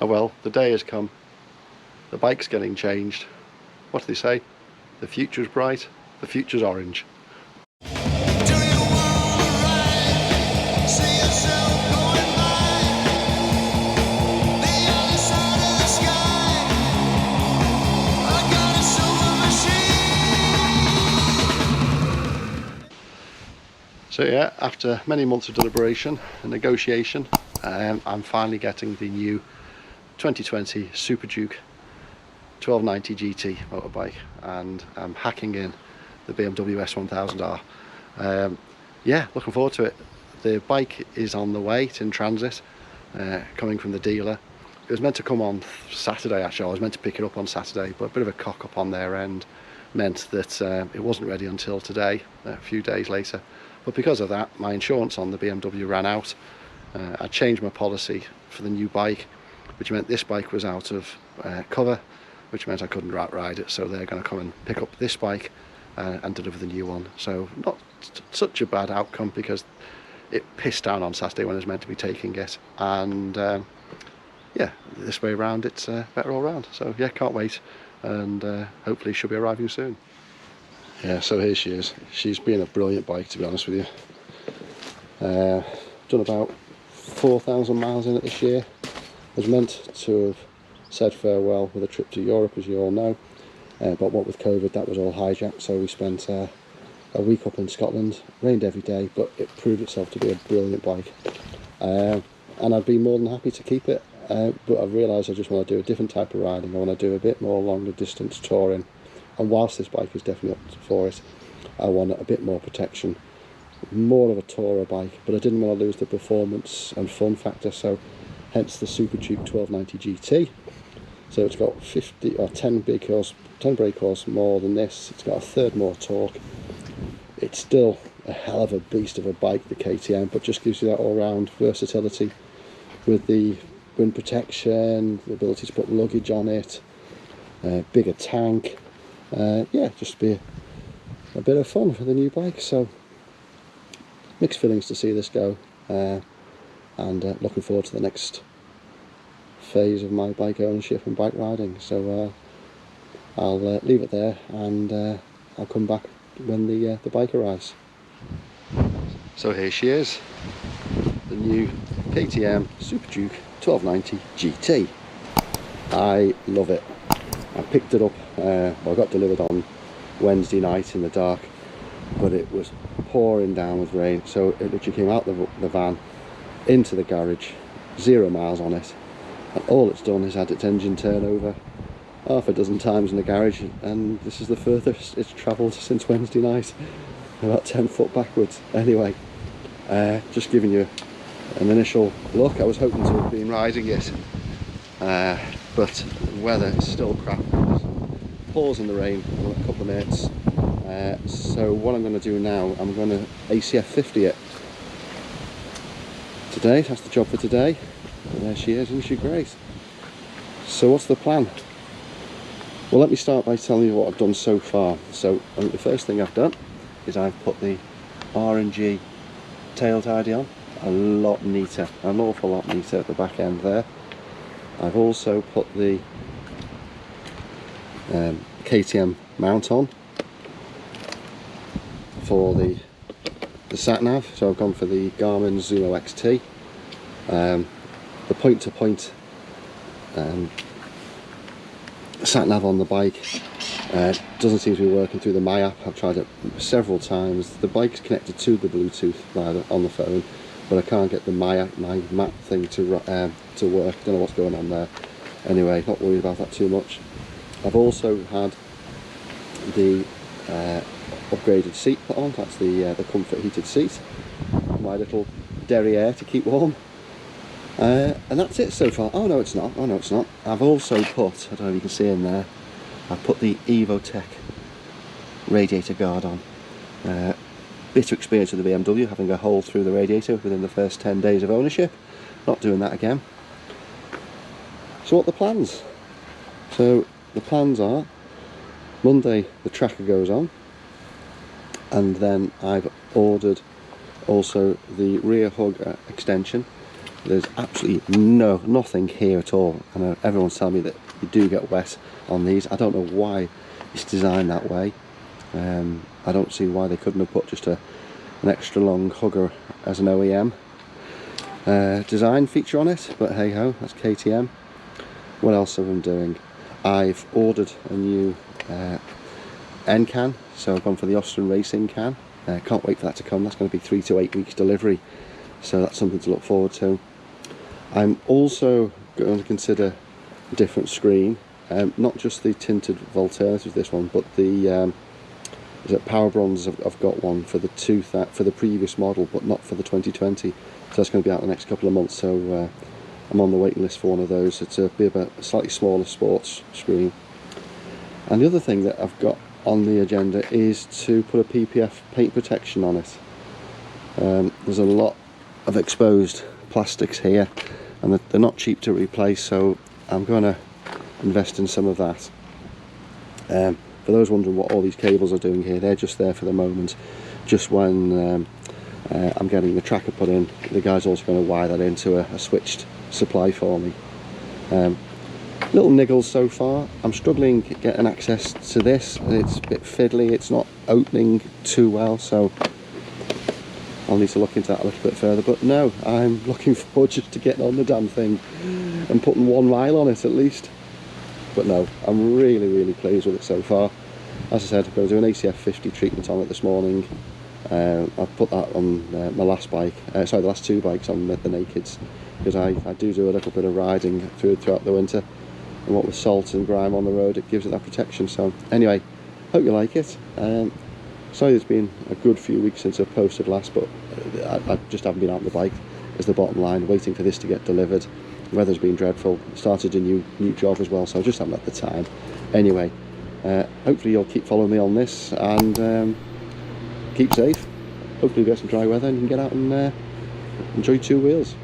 Oh well, the day has come. The bike's getting changed. What do they say? The future's bright, the future's orange. So yeah, after many months of deliberation and negotiation, I'm finally getting the new 2020 Super Duke 1290 GT motorbike, and I'm hacking in the BMW S1000R. Yeah, looking forward to it. The bike is on the way, it's in transit, coming from the dealer. It was meant to come on Saturday actually, I was meant to pick it up on Saturday, but a bit of a cock up on their end meant that it wasn't ready until today, a few days later. But because of that, my insurance on the BMW ran out. I changed my policy for the new bike, which meant this bike was out of cover, which meant I couldn't ride it, so they're going to come and pick up this bike and deliver the new one. So not such a bad outcome, because it pissed down on Saturday when I was meant to be taking it, and yeah, this way around it's better all round. So yeah, can't wait, and hopefully she'll be arriving soon. Yeah, so here she is. She's been a brilliant bike, to be honest with you. Done about 4,000 miles in it this year. Was meant to have said farewell with a trip to Europe, as you all know, but what with COVID, that was all hijacked, so we spent a week up in Scotland. Rained every day, but it proved itself to be a brilliant bike, and I'd be more than happy to keep it, but I've realised I just want to do a different type of riding. I want to do a bit more longer distance touring, and whilst this bike is definitely up for it, I want a bit more protection, more of a tourer bike, but I didn't want to lose the performance and fun factor, so hence the Super Duke 1290 GT. So it's got 10 brake horse more than this. It's got a third more torque. It's still a hell of a beast of a bike, the KTM, but just gives you that all-round versatility with the wind protection, the ability to put luggage on it, bigger tank. Yeah, just be a bit of fun for the new bike. So mixed feelings to see this go, and looking forward to the next phase of my bike ownership and bike riding. So I'll leave it there, and I'll come back when the bike arrives. So here she is, the new KTM Super Duke 1290 GT. I love it. I picked it up, well, I got delivered on Wednesday night in the dark, but it was pouring down with rain, so it literally came out the van into the garage, 0 miles on it, and all it's done is had its engine turn over half a dozen times in the garage, and this is the furthest it's travelled since Wednesday night, about 10 foot backwards. Anyway, just giving you an initial look. I was hoping to have been riding it, but the weather is still crap. Pours in the rain for a couple of minutes, so what I'm going to do now, I'm going to ACF 50 it today. That's the job for today. And there she is, isn't she great? So what's the plan? Well, let me start by telling you what I've done so far. So I think the first thing I've done is I've put the R&G tail tidy on, a lot neater, an awful lot neater at the back end there. I've also put the KTM mount on for the sat nav, so I've gone for the Garmin Zumo XT. The point-to-point sat nav on the bike doesn't seem to be working through the My app. I've tried it several times. The bike's connected to the Bluetooth on the phone, but I can't get the my map thing to work. Don't know what's going on there. Anyway, not worried about that too much. I've also had the upgraded seat put on. That's the comfort heated seat, my little derriere to keep warm, and that's it so far. Oh no, it's not. Oh no, it's not. I've also put, I don't know if you can see in there, I've put the Evotech radiator guard on. Bitter experience with the BMW, having a hole through the radiator within the first 10 days of ownership. Not doing that again. So what are the plans? So the plans are, Monday the tracker goes on, and then I've ordered also the rear hug extension, There's absolutely nothing here at all. I know everyone's telling me that you do get wet on these. I don't know why it's designed that way. I don't see why they couldn't have put just an extra long hugger as an OEM design feature on it, but hey ho, that's KTM. What else have I been doing? I've ordered a new N can, so I've gone for the Austin Racing can. Can't wait for that to come. That's going to be 3 to 8 weeks delivery, so that's something to look forward to. I'm also going to consider a different screen, not just the tinted Volterra, this one, but the is it Power Bronze? I've got one for the for the previous model, but not for the 2020. So that's going to be out in the next couple of months. So I'm on the waiting list for one of those. It's a slightly smaller sports screen. And the other thing that I've got on the agenda is to put a PPF paint protection on it. There's a lot of exposed plastics here, and they're not cheap to replace, so I'm going to invest in some of that. For those wondering what all these cables are doing here, they're just there for the moment. Just when I'm getting the tracker put in, the guy's also going to wire that into a switched supply for me. Little niggles so far. I'm struggling getting access to this. It's a bit fiddly, it's not opening too well, so I'll need to look into that a little bit further. But no, I'm looking forward just to getting on the damn thing and putting 1 mile on it at least. But no, I'm really pleased with it so far. As I said, I've got to do an ACF 50 treatment on it this morning. I've put that on my last bike, sorry, the last 2 bikes on the Nakeds, because I do a little bit of riding throughout the winter, and what with salt and grime on the road, it gives it that protection. So anyway, hope you like it. Sorry it's been a good few weeks since I've posted last, but I just haven't been out on the bike, is the bottom line, waiting for this to get delivered. The weather's been dreadful, started a new job as well, so I just haven't had the time. Anyway, hopefully you'll keep following me on this, and keep safe. Hopefully we get some dry weather and you can get out and enjoy 2 wheels.